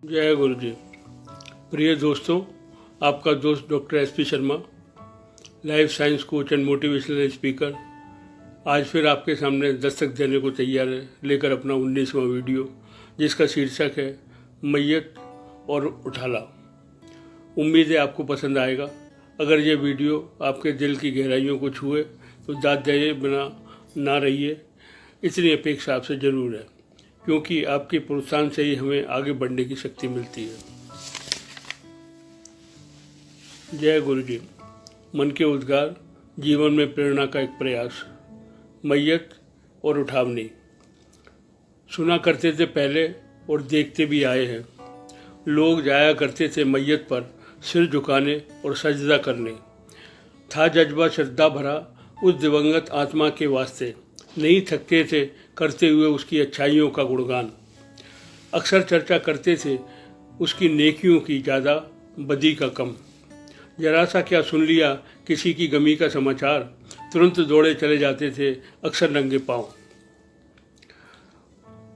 जय गुरु जी। प्रिय दोस्तों, आपका दोस्त doctor SP Sharma, life science coach and motivational speaker, आज फिर आपके सामने दस्तक देने को तैयार है, लेकर अपना 19वां वीडियो, जिसका शीर्षक है मैयत और उठाला। उम्मीद है आपको पसंद आएगा। अगर ये वीडियो आपके दिल की गहराइयों को छुए तो दाद दिए बिना ना रहिए, इतनी अपेक्षा आपसे ज़रूर है, क्योंकि आपके प्रोत्साहन से ही हमें आगे बढ़ने की शक्ति मिलती है। जय गुरु जी। मन के उद्गार, जीवन में प्रेरणा का एक प्रयास। मैयत और उठावनी सुना करते थे पहले और देखते भी आए हैं। लोग जाया करते थे मैयत पर सिर झुकाने और सजदा करने। था जज्बा श्रद्धा भरा उस दिवंगत आत्मा के वास्ते, नहीं थकते थे करते हुए उसकी अच्छाइयों का गुणगान। अक्सर चर्चा करते थे उसकी नेकियों की ज़्यादा, बदी का कम। जरा सा क्या सुन लिया किसी की गमी का समाचार, तुरंत दौड़े चले जाते थे अक्सर नंगे पांव।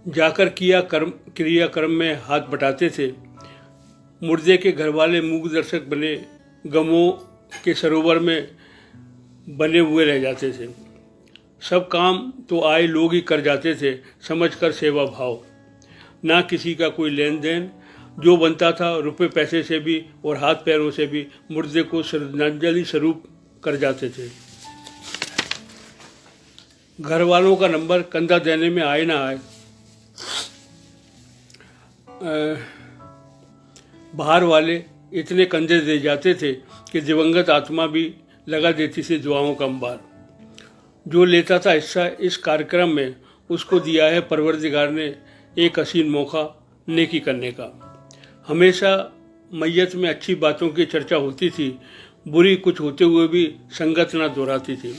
जाकर क्रियाकर्म में हाथ बटाते थे। मुर्दे के घरवाले मूक दर्शक बने, गमों के सरोवर में बने हुए रह जाते थे। सब काम तो आए लोग ही कर जाते थे, समझकर सेवा भाव। ना किसी का कोई लेन देन, जो बनता था रुपए पैसे से भी और हाथ पैरों से भी मुर्दे को श्रद्धांजलि स्वरूप कर जाते थे। घर वालों का नंबर कंधा देने में आए ना आए, बाहर वाले इतने कंधे दे जाते थे कि दिवंगत आत्मा भी लगा देती थी दुआओं का अंबार। जो लेता था हिस्सा इस कार्यक्रम में, उसको दिया है परवरदिगार ने एक हसीन मौका नेकी करने का। हमेशा मैयत में अच्छी बातों की चर्चा होती थी, बुरी कुछ होते हुए भी संगत ना दोहराती थी।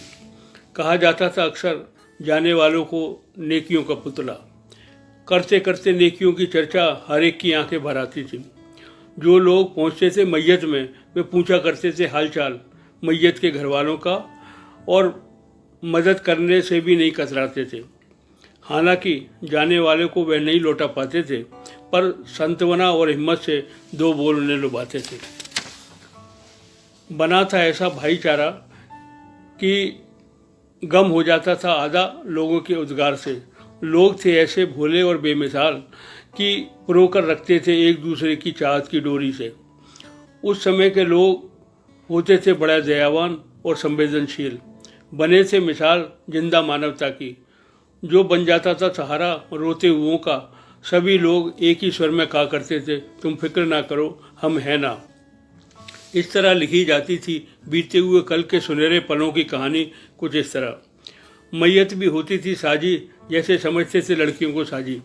कहा जाता था अक्सर जाने वालों को नेकियों का पुतला। करते करते नेकियों की चर्चा हर एक की आंखें भर आती थी। जो लोग पहुंचते थे मैयत में, वे पूछा करते थे हालचाल मैयत के घर वालों का, और मदद करने से भी नहीं कतराते थे। हालांकि जाने वाले को वह नहीं लौटा पाते थे, पर सांत्वना और हिम्मत से दो बोल उन्हें लुभाते थे। बना था ऐसा भाईचारा कि गम हो जाता था आधा लोगों के उद्गार से। लोग थे ऐसे भोले और बेमिसाल कि परोकर रखते थे एक दूसरे की चाहत की डोरी से। उस समय के लोग होते थे बड़ा दयावान और संवेदनशील, बने थे मिसाल जिंदा मानवता की। जो बन जाता था सहारा रोते हुओं का, सभी लोग एक ही स्वर में कहा करते थे, तुम फिक्र ना करो, हम हैं ना। इस तरह लिखी जाती थी बीते हुए कल के सुनहरे पलों की कहानी कुछ इस तरह। मैयत भी होती थी साजी, जैसे समझते थे लड़कियों को साजी।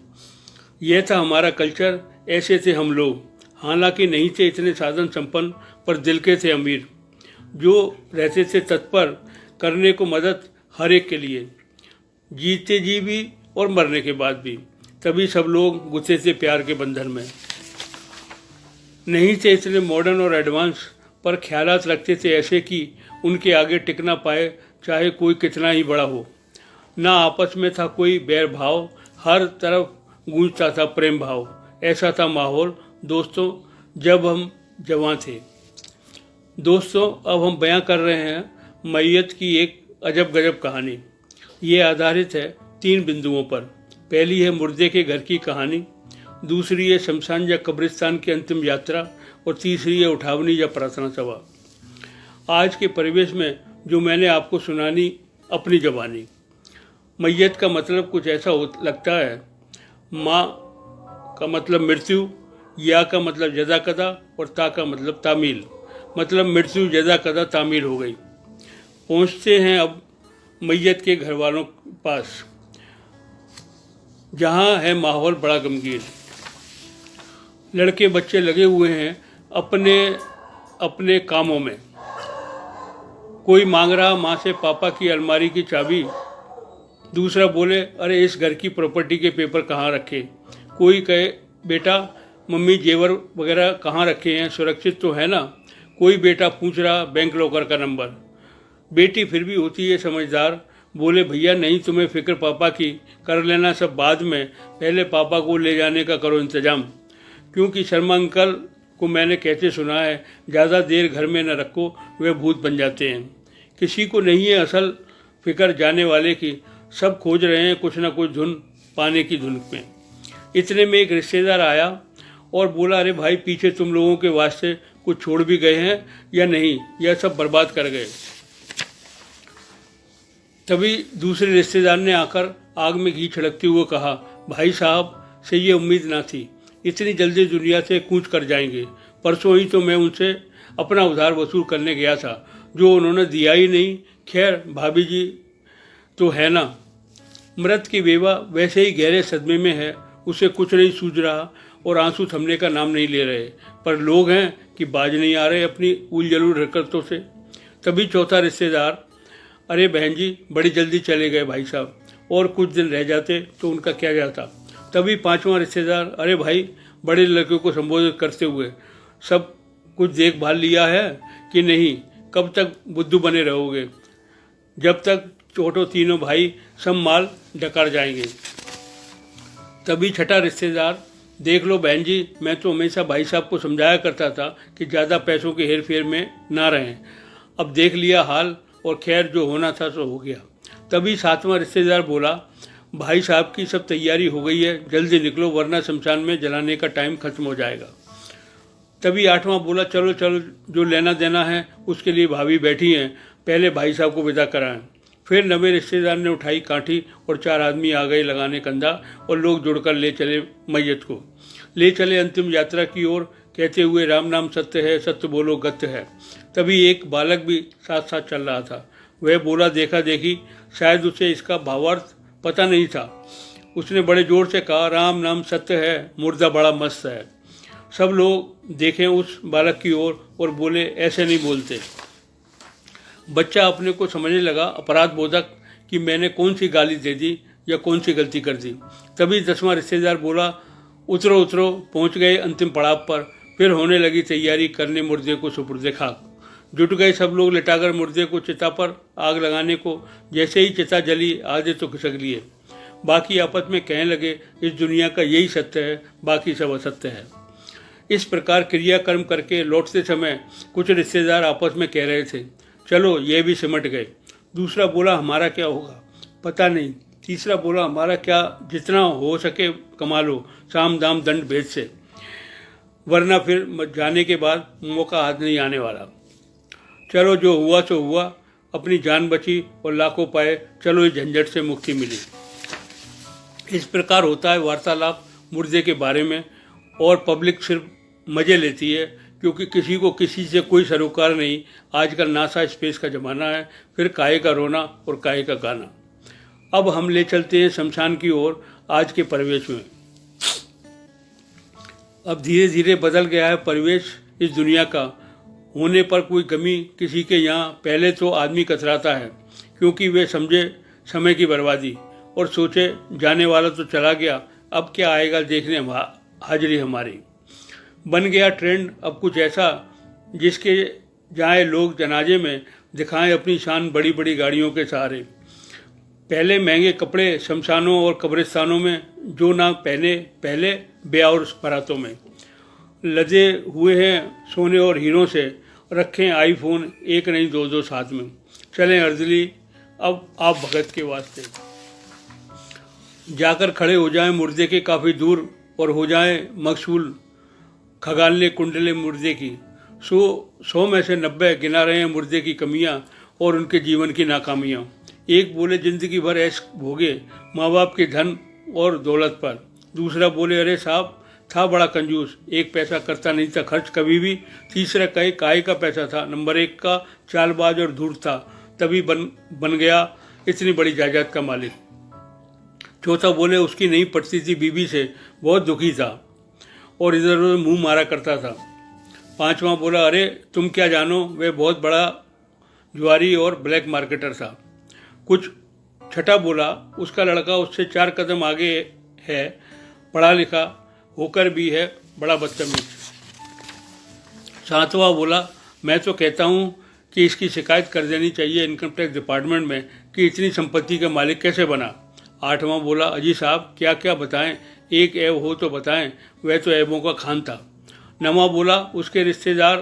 यह था हमारा कल्चर, ऐसे थे हम लोग। हालांकि नहीं थे इतने साधन संपन्न, पर दिल के थे अमीर, जो रहते थे तत्पर करने को मदद हर एक के लिए, जीते जी भी और मरने के बाद भी। तभी सब लोग गुथे थे प्यार के बंधन में। नहीं थे इतने मॉडर्न और एडवांस, पर ख्यालात रखते थे ऐसे कि उनके आगे टिक ना पाए, चाहे कोई कितना ही बड़ा हो। ना आपस में था कोई बैर भाव, हर तरफ गूंजता था प्रेम भाव। ऐसा था माहौल दोस्तों जब हम जवान थे। दोस्तों, अब हम बयां कर रहे हैं मैयत की एक अजब गजब कहानी। ये आधारित है 3 बिंदुओं पर। पहली है मुर्दे के घर की कहानी, दूसरी है शमशान या कब्रिस्तान की अंतिम यात्रा, और तीसरी है उठावनी या प्रार्थना सभा। आज के परिवेश में जो मैंने आपको सुनानी अपनी जबानी। मैयत का मतलब कुछ ऐसा लगता है। माँ का मतलब मृत्यु, या का मतलब जदा कदा, और ता का मतलब तामील। मतलब मृत्यु जदा कदा तामील हो गई। पहुँचते हैं अब मैयत के घर वालों के पास, जहाँ है माहौल बड़ा गमगीन। लड़के बच्चे लगे हुए हैं अपने अपने कामों में। कोई मांग रहा माँ से पापा की अलमारी की चाबी, दूसरा बोले अरे इस घर की प्रॉपर्टी के पेपर कहाँ रखे। कोई कहे बेटा मम्मी जेवर वगैरह कहाँ रखे हैं, सुरक्षित तो है ना। कोई बेटा पूछ रहा बैंक लॉकर का नंबर। बेटी फिर भी होती है समझदार, बोले भैया नहीं तुम्हें फिक्र पापा की, कर लेना सब बाद में, पहले पापा को ले जाने का करो इंतजाम। क्योंकि शर्मा अंकल को मैंने कहते सुना है, ज़्यादा देर घर में न रखो, वे भूत बन जाते हैं। किसी को नहीं है असल फिक्र जाने वाले की, सब खोज रहे हैं कुछ ना कुछ धुन पाने की धुन में। इतने में एक रिश्तेदार आया और बोला, अरे भाई पीछे तुम लोगों के वास्ते कुछ छोड़ भी गए हैं या नहीं, यह सब बर्बाद कर गए। तभी दूसरे रिश्तेदार ने आकर आग में घी छिड़कते हुए कहा, भाई साहब से ये उम्मीद ना थी, इतनी जल्दी दुनिया से कूच कर जाएंगे। परसों ही तो मैं उनसे अपना उधार वसूल करने गया था, जो उन्होंने दिया ही नहीं। खैर भाभी जी तो है ना। मृत की बेवा वैसे ही गहरे सदमे में है, उसे कुछ नहीं सूझ रहा और आंसू थमने का नाम नहीं ले रहे, पर लोग हैं कि बाज नहीं आ रहे अपनी उलझुल हरकतों से। तभी चौथा रिश्तेदार, अरे बहन जी बड़ी जल्दी चले गए भाई साहब, और कुछ दिन रह जाते तो उनका क्या जाता। तभी पांचवा रिश्तेदार, अरे भाई बड़े लड़के को संबोधित करते हुए, सब कुछ देखभाल लिया है कि नहीं, कब तक बुद्धू बने रहोगे, जब तक छोटो तीनों भाई सब माल डकार जाएंगे। तभी छठा रिश्तेदार, देख लो बहन जी, मैं तो हमेशा भाई साहब को समझाया करता था कि ज़्यादा पैसों के हेर फेर में ना रहें, अब देख लिया हाल, और खैर जो होना था सो हो गया। तभी सातवां रिश्तेदार बोला, भाई साहब की सब तैयारी हो गई है, जल्दी निकलो वरना शमशान में जलाने का टाइम खत्म हो जाएगा। तभी आठवां बोला, चलो चलो जो लेना देना है उसके लिए भाभी बैठी हैं, पहले भाई साहब को विदा कराएं। फिर नवे रिश्तेदार ने उठाई काठी और 4 आदमी आ गए लगाने कंधा, और लोग जुड़कर ले चले मैयत को, ले चले अंतिम यात्रा की ओर, कहते हुए राम नाम सत्य है, सत्य बोलो गत्य है। तभी एक बालक भी साथ साथ चल रहा था। वह बोला, देखा देखी, शायद उसे इसका भावार्थ पता नहीं था। उसने बड़े जोर से कहा, राम नाम सत्य है, मुर्दा बड़ा मस्त है। सब लोग देखें उस बालक की ओर और बोले, ऐसे नहीं बोलते। बच्चा अपने को समझने लगा अपराध बोधक कि मैंने कौन सी गाली दे दी या कौन सी गलती कर दी। तभी 10वां रिश्तेदार बोला, उतरो उतरो। पहुंच गए अंतिम पड़ाव पर। फिर होने लगी तैयारी करने मुर्दे को सुपुर्दे खाक। जुट गए सब लोग लिटाकर मुर्दे को चिता पर आग लगाने को। जैसे ही चिता जली, आधे तो खिसक लिए, बाकी आपस में कहने लगे, इस दुनिया का यही सत्य है, बाकी सब असत्य है। इस प्रकार क्रियाकर्म करके लौटते समय कुछ रिश्तेदार आपस में कह रहे थे, चलो ये भी सिमट गए। दूसरा बोला, हमारा क्या होगा पता नहीं। तीसरा बोला, हमारा क्या, जितना हो सके कमा लो, साम दाम दंड भेद से, वरना फिर जाने के बाद मौका हाथ नहीं आने वाला। चलो जो हुआ सो हुआ, अपनी जान बची और लाखों पाए, चलो इस झंझट से मुक्ति मिली। इस प्रकार होता है वार्तालाप मुर्दे के बारे में, और पब्लिक सिर्फ मज़े लेती है, क्योंकि किसी को किसी से कोई सरोकार नहीं। आजकल नासा स्पेस का ज़माना है, फिर काहे का रोना और काहे का गाना। अब हम ले चलते हैं शमशान की ओर आज के परिवेश में। अब धीरे धीरे बदल गया है परिवेश इस दुनिया का। होने पर कोई कमी किसी के यहाँ, पहले तो आदमी कतराता है, क्योंकि वे समझे समय की बर्बादी और सोचे जाने वाला तो चला गया, अब क्या आएगा देखने हाजिरी हमारी। बन गया ट्रेंड अब कुछ ऐसा जिसके जाए लोग जनाजे में दिखाएं अपनी शान बड़ी बड़ी गाड़ियों के सहारे। पहले महंगे कपड़े शमशानों और कब्रिस्तानों में, जो ना पहने पहले ब्याह और बारातों में। लदे हुए हैं सोने और हीरों से, रखें आईफोन एक नहीं दो दो साथ में, चलें अर्जली अब आप भगत के वास्ते। जाकर खड़े हो जाएं मुर्दे के काफ़ी दूर और हो जाएं मकसूल खगालने कुंडले मुर्दे की। 100 में से 90 गिना रहे हैं मुर्दे की कमियां और उनके जीवन की नाकामियां। एक बोले जिंदगी भर ऐश भोगे माँ बाप के धन और दौलत पर। दूसरा बोले, अरे साहब था बड़ा कंजूस, एक पैसा करता नहीं था खर्च कभी भी। तीसरा कहे काय का पैसा था, नंबर 1 का चालबाज और धूर्त था, तभी बन गया इतनी बड़ी जायदाद का मालिक। चौथा बोले, उसकी नहीं पटती थी बीबी से, बहुत दुखी था और इधर उधर मुंह मारा करता था। पांचवा बोला, अरे तुम क्या जानो, वह बहुत बड़ा जुआरी और ब्लैक मार्केटर था। कुछ छठा बोला, उसका लड़का उससे 4 कदम आगे है, पढ़ा लिखा होकर भी है बड़ा बदतमीज। सातवां बोला, मैं तो कहता हूँ कि इसकी शिकायत कर देनी चाहिए इनकम टैक्स डिपार्टमेंट में कि इतनी संपत्ति का मालिक कैसे बना। आठवां बोला, अजी साहब क्या क्या बताएं, एक ऐब हो तो बताएं, वह तो ऐबों का खान था। नमा बोला उसके रिश्तेदार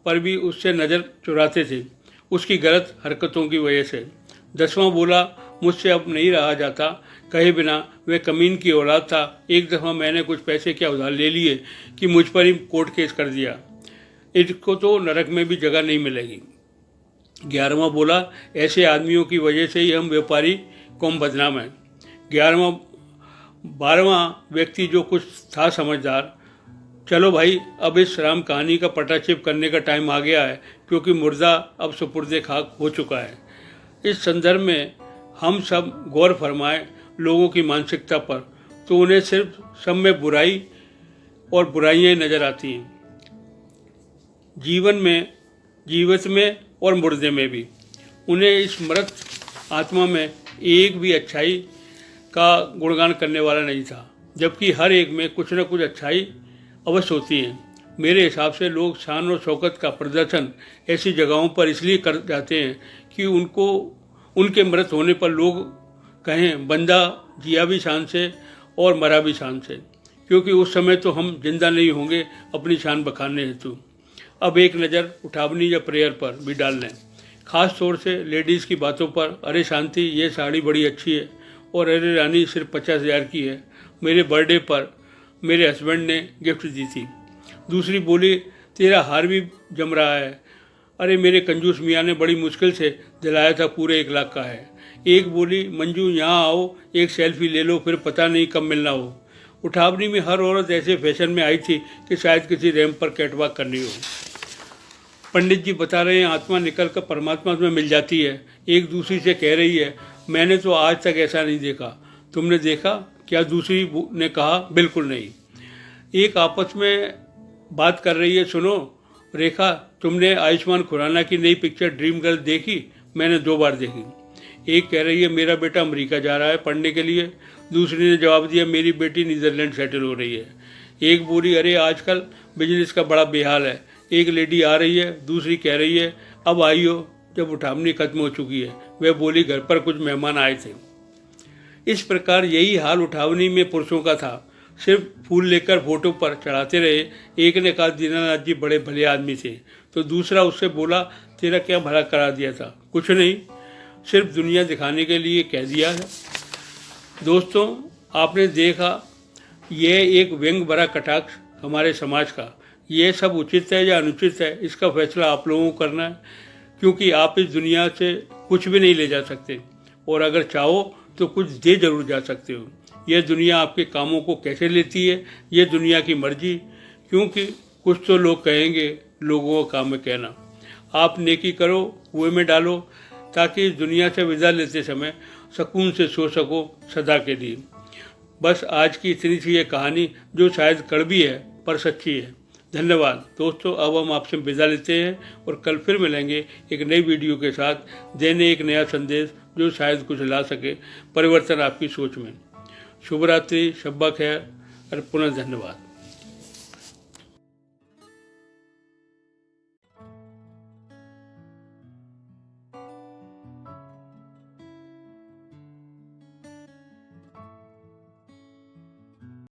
पर भी उससे नज़र चुराते थे उसकी गलत हरकतों की वजह से। 10वां बोला मुझसे अब नहीं रहा जाता, कहे बिना वह कमीन की औलाद था। एक दफ़ा मैंने कुछ पैसे क्या उधार ले लिए कि मुझ पर ही कोर्ट केस कर दिया, इसको तो नरक में भी जगह नहीं मिलेगी। 11वां बोला ऐसे आदमियों की वजह से ही हम व्यापारी कौम बदनाम है। 12वां व्यक्ति जो कुछ था समझदार, चलो भाई अब इस राम कहानी का पटाक्षेप करने का टाइम आ गया है, क्योंकि मुर्दा अब सुपुर्दे खाक हो चुका है। इस संदर्भ में हम सब गौर फरमाएं लोगों की मानसिकता पर, तो उन्हें सिर्फ सब में बुराई और बुराइयां नज़र आती हैं, जीवित में और मुर्दे में भी। उन्हें इस मृत आत्मा में एक भी अच्छाई का गुणगान करने वाला नहीं था, जबकि हर एक में कुछ न कुछ अच्छाई अवश्य होती है। मेरे हिसाब से लोग शान और शौकत का प्रदर्शन ऐसी जगहों पर इसलिए कर जाते हैं कि उनके मृत होने पर लोग कहें बंदा जिया भी शान से और मरा भी शान से, क्योंकि उस समय तो हम जिंदा नहीं होंगे अपनी शान बखानने हेतु। अब एक नज़र उठावनी या प्रेयर पर भी डाल लें, खास तौर से लेडीज़ की बातों पर। अरे शांति ये साड़ी बड़ी अच्छी है, और अरे रानी सिर्फ 50,000 की है, मेरे बर्थडे पर मेरे हस्बैंड ने गिफ्ट दी थी। दूसरी बोली तेरा हार भी जम रहा है, अरे मेरे कंजूस मियाँ ने बड़ी मुश्किल से दिलाया था, पूरे 1 लाख का है। एक बोली मंजू यहाँ आओ एक सेल्फी ले लो, फिर पता नहीं कब मिलना हो। उठावनी में हर औरत ऐसे फैशन में आई थी कि शायद किसी रैंप पर कैटवॉक करनी हो। पंडित जी बता रहे हैं आत्मा निकल कर परमात्मा में मिल जाती है। एक दूसरी से कह रही है मैंने तो आज तक ऐसा नहीं देखा, तुमने देखा क्या? दूसरी ने कहा बिल्कुल नहीं। एक आपस में बात कर रही है, सुनो रेखा तुमने आयुष्मान खुराना की नई पिक्चर ड्रीम गर्ल देखी? मैंने 2 बार देखी। एक कह रही है मेरा बेटा अमेरिका जा रहा है पढ़ने के लिए, दूसरी ने जवाब दिया मेरी बेटी नीदरलैंड सेटल हो रही है। एक बोली अरे आजकल बिजनेस का बड़ा बेहाल है। एक लेडी आ रही है, दूसरी कह रही है अब आई हो जब उठावनी खत्म हो चुकी है। वह बोली घर पर कुछ मेहमान आए थे। इस प्रकार यही हाल उठावनी में पुरुषों का था, सिर्फ फूल लेकर फोटो पर चढ़ाते रहे। एक ने कहा दीनानाथ जी बड़े भले आदमी थे, तो दूसरा उससे बोला तेरा क्या भला करा दिया था? कुछ नहीं, सिर्फ दुनिया दिखाने के लिए कह दिया है। दोस्तों आपने देखा यह एक व्यंग भरा कटाक्ष हमारे समाज का। यह सब उचित है या अनुचित है इसका फैसला आप लोगों को करना है, क्योंकि आप इस दुनिया से कुछ भी नहीं ले जा सकते, और अगर चाहो तो कुछ दे जरूर जा सकते हो। यह दुनिया आपके कामों को कैसे लेती है यह दुनिया की मर्जी, क्योंकि कुछ तो लोग कहेंगे, लोगों का काम है कहना। आप नेकी करो, कुएं में डालो, ताकि इस दुनिया से विदा लेते समय सुकून से सो सको सदा के लिए। बस आज की इतनी सी ये कहानी जो शायद कड़वी है पर सच्ची है। धन्यवाद दोस्तों। अब हम आपसे विदा लेते हैं और कल फिर मिलेंगे एक नई वीडियो के साथ, देने एक नया संदेश जो शायद कुछ ला सके परिवर्तन आपकी सोच में। शुभ रात्रि, शब्बा खैर और पुनः धन्यवाद।